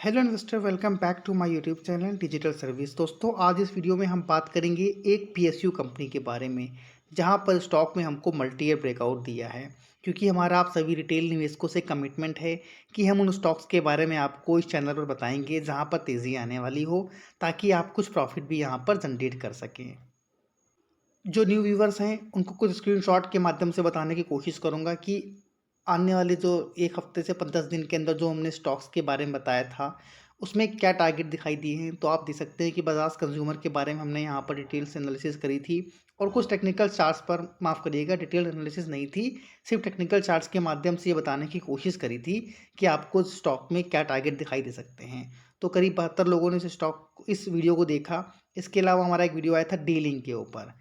Hello investor, welcome back to my YouTube channel digital service. दोस्तों, आज इस video में हम बात करेंगे एक पीएसयू कंपनी के बारे में, जहां पर स्टॉक में हमको मल्टी ईयर ब्रेकआउट दिया है। क्योंकि हमारा आप सभी रिटेल निवेशकों से कमिटमेंट है कि हम उन स्टॉक्स के बारे में आपको इस चैनल पर बताएंगे जहां पर तेज़ी आने वाली हो, ताकि आप कुछ प्रॉफिट भी यहां पर जनरेट कर सकें। जो न्यू व्यूवर्स हैं उनको कुछ स्क्रीनशॉट के माध्यम से बताने की कोशिश करूंगा कि आने वाले जो एक हफ्ते से 10 दिन के अंदर जो हमने स्टॉक्स के बारे में बताया था, उसमें क्या टारगेट दिखाई दिए हैं। तो आप देख सकते हैं कि बजाज कंज्यूमर के बारे में हमने यहाँ पर डिटेल से एनालिसिस करी थी, और कुछ टेक्निकल चार्ट्स पर, माफ़ करिएगा, डिटेल एनालिसिस नहीं थी, सिर्फ टेक्निकल चार्ट्स के माध्यम से ये बताने की कोशिश करी थी कि आपको स्टॉक में क्या टारगेट दिखाई दे सकते हैं। तो करीब 72 लोगों ने इस वीडियो को देखा। इसके अलावा हमारा एक वीडियो आया था डी लिंक के ऊपर।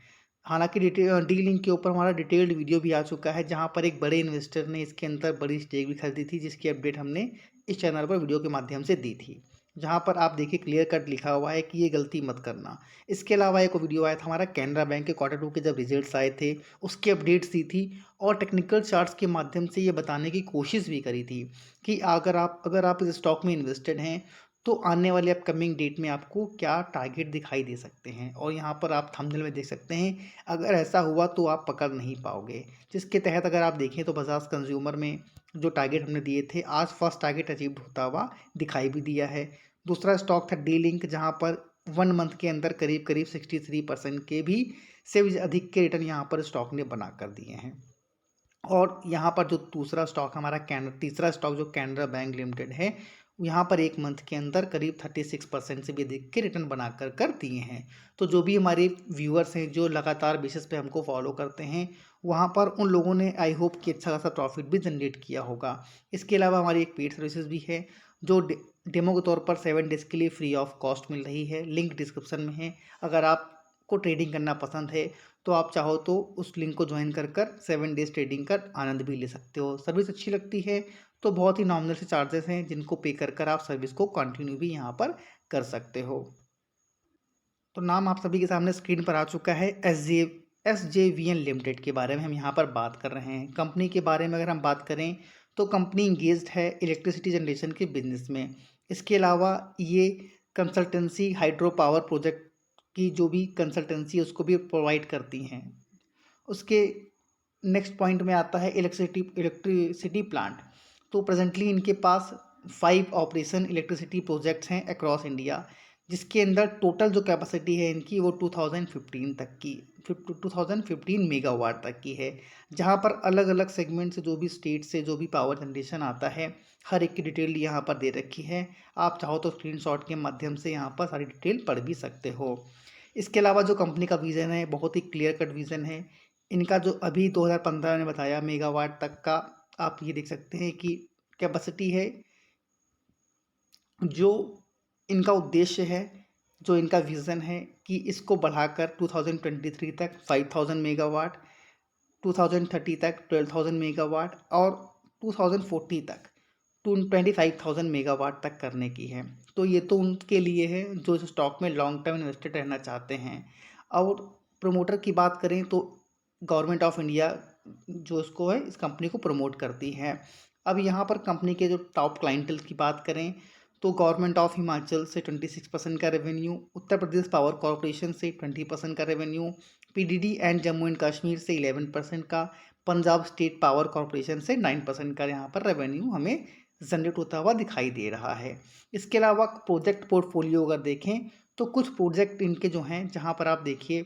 हालांकि डी लिंक के ऊपर हमारा डिटेल्ड वीडियो भी आ चुका है, जहां पर एक बड़े इन्वेस्टर ने इसके अंदर बड़ी स्टेक भी खरीदी थी, जिसकी अपडेट हमने इस चैनल पर वीडियो के माध्यम से दी थी। जहां पर आप देखिए क्लियर कट लिखा हुआ है कि ये गलती मत करना। इसके अलावा एक वीडियो आया था हमारा कैनरा बैंक के क्वार्टर 2 के जब रिजल्ट्स आए थे, उसकी अपडेट्स दी थी, और टेक्निकल चार्ट्स के माध्यम से ये बताने की कोशिश भी करी थी कि अगर आप इस स्टॉक में इन्वेस्टेड हैं तो आने वाले अपकमिंग डेट में आपको क्या टारगेट दिखाई दे सकते हैं। और यहाँ पर आप थंबनेल में देख सकते हैं, अगर ऐसा हुआ तो आप पकड़ नहीं पाओगे। जिसके तहत अगर आप देखें तो बजाज कंज्यूमर में जो टारगेट हमने दिए थे, आज फर्स्ट टारगेट अचीव होता हुआ दिखाई भी दिया है। दूसरा स्टॉक था डी लिंक, जहाँ पर 1 मंथ के अंदर करीब करीब 63% के भी से भी अधिक के रिटर्न यहाँ पर स्टॉक ने बना कर दिए हैं। और यहाँ पर जो दूसरा स्टॉक हमारा तीसरा स्टॉक जो कैनरा बैंक लिमिटेड है, यहाँ पर 1 मंथ के अंदर करीब 36% से भी अधिक के रिटर्न बना कर दिए हैं। तो जो भी हमारे व्यूअर्स हैं जो लगातार बेसिस पे हमको फॉलो करते हैं, वहाँ पर उन लोगों ने आई होप कि अच्छा खासा प्रॉफिट भी जनरेट किया होगा। इसके अलावा हमारी एक पेड सर्विसेज भी है, जो डेमो के तौर पर 7 डेज़ के लिए फ्री ऑफ कॉस्ट मिल रही है। लिंक डिस्क्रिप्शन में है। अगर आपको ट्रेडिंग करना पसंद है तो आप चाहो तो उस लिंक को ज्वाइन कर 7 डेज़ ट्रेडिंग का आनंद भी ले सकते हो। सर्विस अच्छी लगती है तो बहुत ही नॉमिनल से चार्जेस हैं, जिनको पे कर आप सर्विस को कंटिन्यू भी यहाँ पर कर सकते हो। तो नाम आप सभी के सामने स्क्रीन पर आ चुका है। SJVN लिमिटेड के बारे में हम यहाँ पर बात कर रहे हैं। कंपनी के बारे में अगर हम बात करें तो कंपनी इंगेज्ड है इलेक्ट्रिसिटी जनरेशन के बिजनेस में। इसके अलावा ये कंसल्टेंसी हाइड्रो पावर प्रोजेक्ट की जो भी कंसल्टेंसी है उसको भी प्रोवाइड करती हैं। उसके नेक्स्ट पॉइंट में आता है इलेक्ट्रिसिटी प्लांट। तो प्रेजेंटली इनके पास 5 ऑपरेशन इलेक्ट्रिसिटी प्रोजेक्ट्स हैं अक्रॉस इंडिया, जिसके अंदर टोटल जो कैपेसिटी है इनकी वो 2015 मेगावाट तक की है। जहां पर अलग अलग सेगमेंट से जो भी स्टेट से जो भी पावर जनरेशन आता है, हर एक की डिटेल यहाँ पर दे रखी है। आप चाहो तो स्क्रीनशॉट के माध्यम से यहाँ पर सारी डिटेल पढ़ भी सकते हो। इसके अलावा जो कंपनी का विज़न है, बहुत ही क्लियर कट विज़न है। इनका जो अभी 2015 ने बताया मेगावाट तक का, आप ये देख सकते हैं कि कैपेसिटी है। जो इनका उद्देश्य है, जो इनका विज़न है कि इसको बढ़ाकर 2023 तक 5000 मेगावाट, 2030 तक 12000 मेगावाट, और 2040 तक 25,000 मेगावाट तक करने की है। तो ये तो उनके लिए है जो इस स्टॉक में लॉन्ग टर्म इन्वेस्टेड रहना चाहते हैं। और प्रमोटर की बात करें तो गवर्नमेंट ऑफ इंडिया जो इसको है, इस कंपनी को प्रमोट करती है। अब यहाँ पर कंपनी के जो टॉप क्लाइंटल की बात करें तो गवर्नमेंट ऑफ हिमाचल से 26% का revenue, Uttar Pradesh power corporation से 20% का revenue, PDD and Jammu and Kashmir से 11% का, पंजाब स्टेट पावर कॉरपोरेशन से 9% का यहाँ पर रेवेन्यू हमें जनरेट होता हुआ दिखाई दे रहा है। इसके अलावा प्रोजेक्ट पोर्टफोलियो अगर देखें तो कुछ प्रोजेक्ट इनके जो हैं, जहाँ पर आप देखिए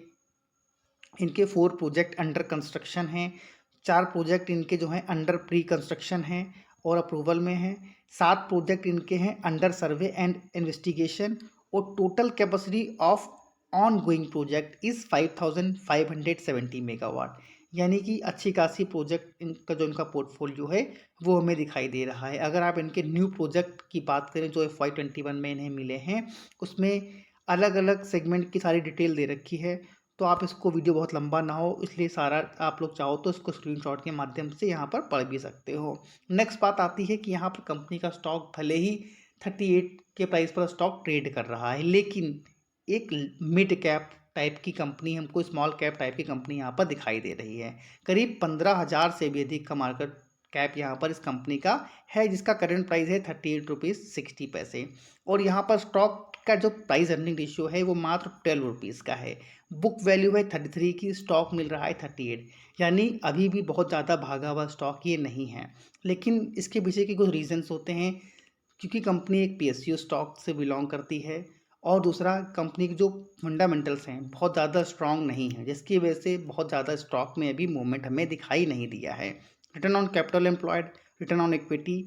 इनके 4 प्रोजेक्ट अंडर कंस्ट्रक्शन हैं, 4 प्रोजेक्ट इनके जो हैं अंडर प्री कंस्ट्रक्शन हैं और अप्रूवल में हैं, 7 प्रोजेक्ट इनके हैं अंडर सर्वे एंड इन्वेस्टिगेशन, और total capacity of on going project is 5570 megawatt. यानी कि अच्छी खासी प्रोजेक्ट इनका जो इनका पोर्टफोलियो है वो हमें दिखाई दे रहा है। अगर आप इनके न्यू प्रोजेक्ट की बात करें जो FY21 में इन्हें मिले हैं, उसमें अलग अलग सेगमेंट की सारी डिटेल दे रखी है। तो आप इसको, वीडियो बहुत लंबा ना हो इसलिए सारा आप लोग चाहो तो इसको स्क्रीनशॉट के माध्यम से यहाँ पर पढ़ भी सकते हो। नेक्स्ट बात आती है कि यहाँ पर कंपनी का स्टॉक भले ही 38 के प्राइस पर स्टॉक ट्रेड कर रहा है, लेकिन एक मिड कैप टाइप की कंपनी, हमको स्मॉल कैप टाइप की कंपनी यहाँ पर दिखाई दे रही है। करीब 15,000 से भी अधिक का मार्केट कैप यहाँ पर इस कंपनी का है, जिसका करंट प्राइस है 38 रुपीज़ 60 पैसे। और यहाँ पर स्टॉक का जो प्राइस अर्निंग रेशियो है वो मात्र 12 रुपीज़ का है। बुक वैल्यू है 33 की, स्टॉक मिल रहा है 38, यानी अभी भी बहुत ज़्यादा भागा हुआ स्टॉक ये नहीं है। लेकिन इसके पीछे के कुछ रीजंस होते हैं, क्योंकि कंपनी एक पीएसयू स्टॉक से बिलोंग करती है, और दूसरा कंपनी के जो फंडामेंटल्स हैं बहुत ज़्यादा स्ट्रांग नहीं है, जिसकी वजह से बहुत ज़्यादा स्टॉक में अभी मूवमेंट हमें दिखाई नहीं दिया है। Return on capital employed, return on equity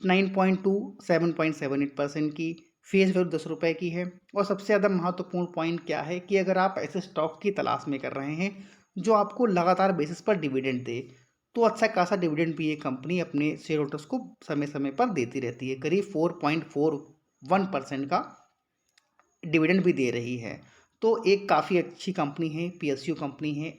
9.2 7.78% की, फेस वैल्यू 10 रुपये की है। और सबसे ज़्यादा महत्वपूर्ण पॉइंट क्या है कि अगर आप ऐसे स्टॉक की तलाश में कर रहे हैं जो आपको लगातार बेसिस पर डिविडेंड दे, तो अच्छा खासा डिविडेंड भी ये कंपनी अपने शेयर होल्डर्स को समय समय पर देती रहती है। करीब 4.41% का डिविडेंड भी दे रही है। तो एक काफ़ी अच्छी कंपनी है, पीएसयू कंपनी है,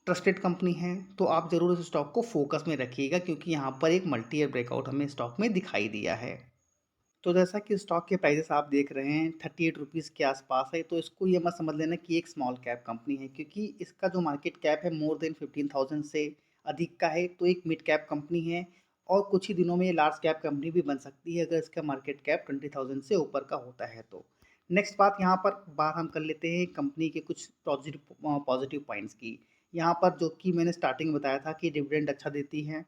ट्रस्टेड कंपनी है। तो आप ज़रूर इस स्टॉक को फोकस में रखिएगा, क्योंकि यहाँ पर एक मल्टी ईयर ब्रेकआउट हमें स्टॉक में दिखाई दिया है। तो जैसा कि स्टॉक के प्राइसेस आप देख रहे हैं 38 रुपीज़ के आसपास है, तो इसको ये मत समझ लेना कि एक स्मॉल कैप कंपनी है, क्योंकि इसका जो मार्केट कैप है मोर देन 15,000 से अधिक का है। तो एक मिड कैप कंपनी है, और कुछ ही दिनों में ये लार्ज कैप कंपनी भी बन सकती है अगर इसका मार्केट कैप 20,000 से ऊपर का होता है तो। नेक्स्ट बात हम कर लेते हैं कंपनी के कुछ पॉजिटिव पॉइंट्स की। यहाँ पर जो कि मैंने स्टार्टिंग में बताया था कि डिविडेंड अच्छा देती है,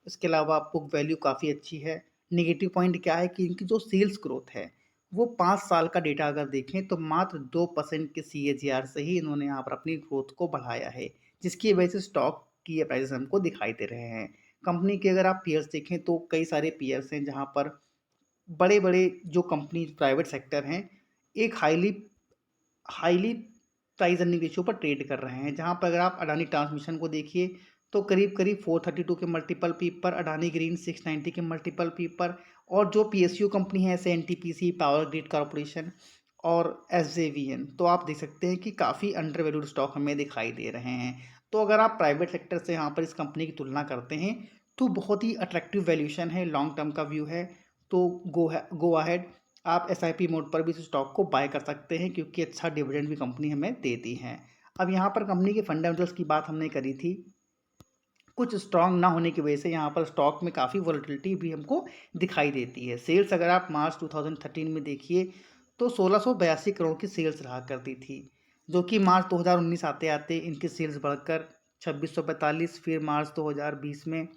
इसके अलावा बुक वैल्यू काफ़ी अच्छी है। नेगेटिव पॉइंट क्या है कि इनकी जो सेल्स ग्रोथ है वो 5 साल का डेटा अगर देखें तो मात्र 2% के CAGR से ही इन्होंने यहाँ पर अपनी ग्रोथ को बढ़ाया है, जिसकी वजह से स्टॉक की ये प्राइसेस हमको दिखाई दे रहे हैं। कंपनी के अगर आप पीयर्स देखें तो कई सारे पीयर्स हैं जहाँ पर बड़े बड़े जो कंपनी प्राइवेट सेक्टर हैं एक highly highly price earning ratio पर ट्रेड कर रहे हैं। जहाँ पर अगर आप अडानी ट्रांसमिशन को देखिए तो करीब करीब 432 के मल्टीपल पी पर, अडानी ग्रीन 690 के मल्टीपल पी पर, और जो पीएसयू कंपनी है जैसे एनटीपीसी, पावर ग्रिड कॉरपोरेशन और एसजेवीएन, तो आप देख सकते हैं कि काफ़ी अंडर वैल्यूड स्टॉक हमें दिखाई दे रहे हैं। तो अगर आप प्राइवेट सेक्टर से यहाँ पर इस कंपनी की तुलना करते हैं तो बहुत ही अट्रैक्टिव वैल्यूशन है, लॉन्ग टर्म का व्यू है। तो गो अहेड, आप एसआईपी मोड पर भी इस स्टॉक को बाय कर सकते हैं, क्योंकि अच्छा डिविडेंड भी कंपनी हमें देती है। अब यहाँ पर कंपनी के फंडामेंटल्स की बात हमने करी थी, कुछ स्ट्रांग ना होने की वजह से यहाँ पर स्टॉक में काफ़ी वॉलेटिलिटी भी हमको दिखाई देती है। सेल्स अगर आप मार्च 2013 में देखिए तो 1682 करोड़ की सेल्स रहा करती थी, जो कि मार्च 2019 आते आते इनकी सेल्स बढ़कर 2645, फिर मार्च 2020 में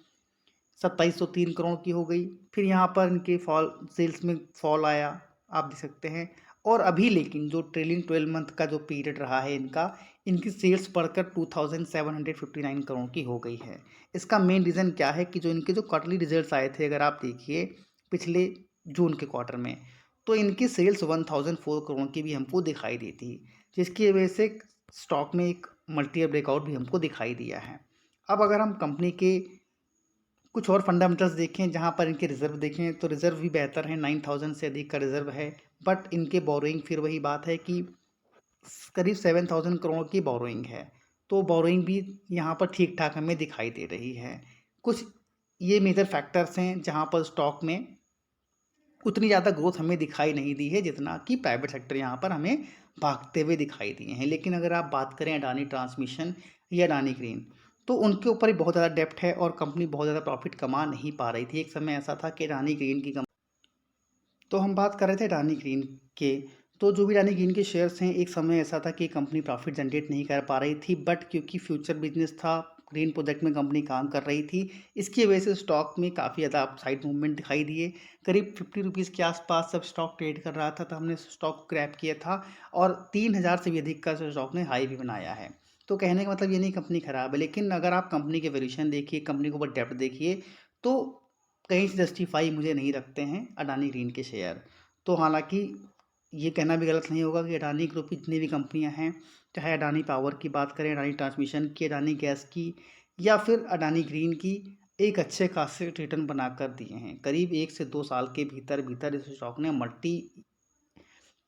2703 करोड़ की हो गई। फिर यहाँ पर इनके सेल्स में फॉल आया, आप देख सकते हैं। और अभी लेकिन जो ट्रेलिंग 12 मंथ का जो पीरियड रहा है इनका, इनकी सेल्स बढ़कर 2759 करोड़ की हो गई है। इसका मेन रीज़न क्या है कि जो इनके जो क्वार्टरली रिजल्ट्स आए थे अगर आप देखिए पिछले जून के क्वार्टर में, तो इनकी सेल्स 1004 करोड़ की भी हमको दिखाई दी थी, जिसकी वजह से स्टॉक में एक मल्टी ब्रेकआउट भी हमको दिखाई दिया है। अब अगर हम कंपनी के कुछ और फंडामेंटल्स देखें, जहाँ पर इनके रिजर्व देखें तो रिजर्व भी बेहतर है, 9,000 से अधिक का रिजर्व है। बट इनके बोरोइंग, फिर वही बात है कि करीब 7,000 करोड़ की बोरोइंग है। तो बोरोइंग भी यहाँ पर ठीक ठाक हमें दिखाई दे रही है। कुछ ये मेजर फैक्टर्स हैं जहाँ पर स्टॉक में उतनी ज़्यादा ग्रोथ हमें दिखाई नहीं दी है जितना कि प्राइवेट सेक्टर यहाँ पर हमें भागते हुए दिखाई दिए हैं। लेकिन अगर आप बात करें अडानी ट्रांसमिशन या अडानी ग्रीन, तो उनके ऊपर ही बहुत ज़्यादा डेप्थ है और कंपनी बहुत ज़्यादा प्रॉफिट कमा नहीं पा रही थी। एक समय ऐसा था कि अडानी ग्रीन की तो हम बात कर रहे थे अडानी ग्रीन के, तो जो भी अडानी ग्रीन के शेयर्स हैं एक समय ऐसा था कि कंपनी प्रॉफिट जनरेट नहीं कर पा रही थी, बट क्योंकि फ्यूचर बिजनेस था, ग्रीन प्रोजेक्ट में कंपनी काम कर रही थी, इसकी वजह से स्टॉक में काफ़ी ज़्यादा अपसाइड मूवमेंट दिखाई दिए। करीब 50 रुपीज़ के आसपास जब स्टॉक ट्रेड कर रहा था तो हमने स्टॉक को क्रैप किया था, और 3,000 से भी अधिक का स्टॉक ने हाई भी बनाया है। तो कहने का मतलब ये नहीं कंपनी ख़राब है, लेकिन अगर आप कंपनी के वैल्यूएशन देखिए, कंपनी के ऊपर डेप्थ देखिए, तो कहीं से जस्टिफाई मुझे नहीं रखते हैं अडानी ग्रीन के शेयर। तो हालांकि ये कहना भी गलत नहीं होगा कि अडानी ग्रुप की जितनी भी कंपनियां हैं, चाहे अडानी पावर की बात करें, अडानी ट्रांसमिशन की, अडानी गैस की, या फिर अडानी ग्रीन की, एक अच्छे खासे रिटर्न बनाकर दिए हैं। करीब 1 से 2 साल के भीतर भीतर इस स्टॉक ने मल्टी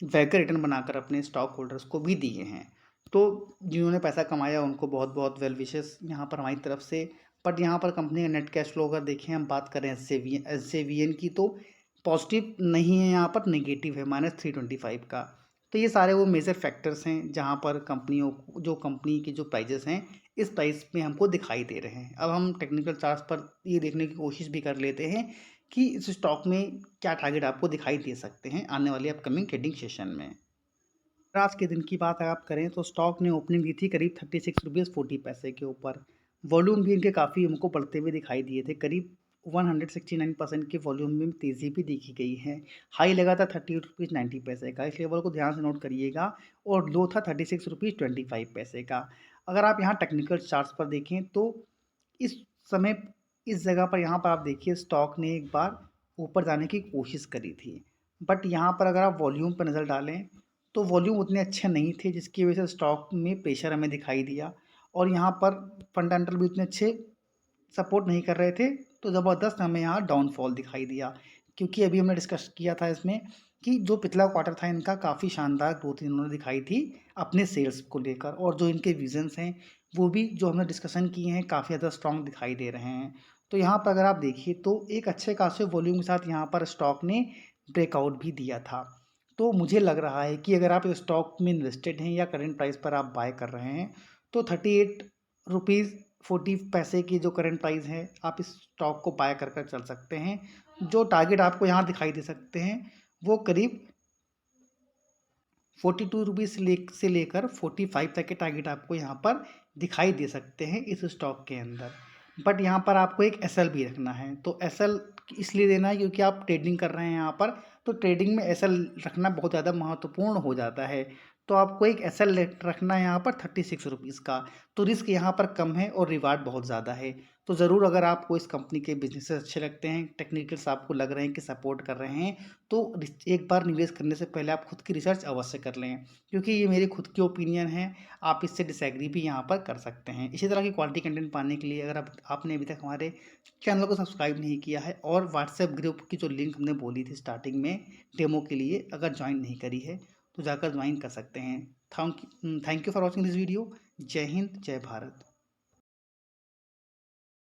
वैगर रिटर्न बनाकर अपने स्टॉक होल्डर्स को भी दिए हैं। तो जिन्होंने पैसा कमाया उनको बहुत बहुत वेल विशेस यहाँ पर हमारी तरफ से। बट यहाँ पर कंपनी का नेट कैश फ्लो अगर देखें, हम बात करें एस की, तो पॉजिटिव नहीं है, यहाँ पर नेगेटिव है, -325 का। तो ये सारे वो मेजर फैक्टर्स हैं जहाँ पर कंपनियों जो कंपनी के जो प्राइजेस हैं इस प्राइस में हमको दिखाई दे रहे हैं। अब हम टेक्निकल चार्ट्स पर ये देखने की कोशिश भी कर लेते हैं कि इस स्टॉक में क्या टारगेट आपको दिखाई दे सकते हैं आने वाले अपकमिंग ट्रेडिंग सेशन में। आज के दिन की बात अगर आप करें तो स्टॉक ने ओपनिंग दी थी करीब 36 रुपीज़ 40 पैसे के ऊपर। वॉल्यूम भी इनके काफ़ी हमको बढ़ते हुए दिखाई दिए थे, करीब 169% के वॉल्यूम में तेज़ी भी देखी गई है। हाई लगा था 38 रुपीज़ 90 पैसे का, इस लेवल को ध्यान से नोट करिएगा, और लो था 36 रुपीज़ 25 पैसे का। अगर आप यहाँ टेक्निकल चार्ट्स पर देखें तो इस समय इस जगह पर यहाँ पर आप देखिए स्टॉक ने एक बार ऊपर जाने की कोशिश करी थी, बट यहाँ पर अगर आप वॉल्यूम पर नज़र डालें तो वॉल्यूम उतने अच्छे नहीं थे, जिसकी वजह से स्टॉक में प्रेशर हमें दिखाई दिया, और यहाँ पर फंडामेंटल भी उतने अच्छे सपोर्ट नहीं कर रहे थे, तो ज़बरदस्त हमें यहाँ डाउनफॉल दिखाई दिया। क्योंकि अभी हमने डिस्कस किया था इसमें कि जो पिछला क्वार्टर था इनका काफ़ी शानदार ग्रोथ इन्होंने दिखाई थी अपने सेल्स को लेकर, और जो इनके विजन्स हैं वो भी जो हमने डिस्कशन किए हैं काफ़ी ज़्यादा स्ट्रॉन्ग दिखाई दे रहे हैं। तो यहाँ पर अगर आप देखिए तो एक अच्छे खासे वॉल्यूम के साथ यहाँ पर स्टॉक ने ब्रेकआउट भी दिया था। तो मुझे लग रहा है कि अगर आप स्टॉक में इन्वेस्टेड हैं या करंट प्राइस पर आप बाय कर रहे हैं तो 38 रुपीज़ 40 पैसे की जो करंट प्राइस है आप इस स्टॉक को बाय कर चल सकते हैं। जो टारगेट आपको यहाँ दिखाई दे सकते हैं वो करीब 42 रुपीज़ से लेकर 45 तक के टारगेट आपको यहाँ पर दिखाई दे सकते हैं इस स्टॉक के अंदर। बट यहाँ पर आपको एक एसएल भी रखना है, तो एसएल इसलिए देना है क्योंकि आप ट्रेडिंग कर रहे हैं यहाँ पर, तो ट्रेडिंग में एसएल रखना बहुत ज़्यादा महत्वपूर्ण हो जाता है। तो आपको एक एसएल रखना है यहाँ पर 36 रुपीज़ का, तो रिस्क यहाँ पर कम है और रिवार्ड बहुत ज़्यादा है। तो ज़रूर अगर आपको इस कंपनी के बिजनेस अच्छे लगते हैं, टेक्निकल्स आपको लग रहे हैं कि सपोर्ट कर रहे हैं, तो एक बार निवेश करने से पहले आप खुद की रिसर्च अवश्य कर लें, क्योंकि ये मेरी खुद की ओपिनियन है, आप इससे डिसएग्री भी यहाँ पर कर सकते हैं। इसी तरह की क्वालिटी कंटेंट पाने के लिए अगर आपने अभी तक हमारे चैनल को सब्सक्राइब नहीं किया है, और व्हाट्सएप ग्रुप की जो लिंक हमने बोली थी स्टार्टिंग में डेमो के लिए अगर ज्वाइन नहीं करी है तो जाकर ज्वाइन कर सकते हैं। Thank you for watching this video. जय हिंद, जय भारत।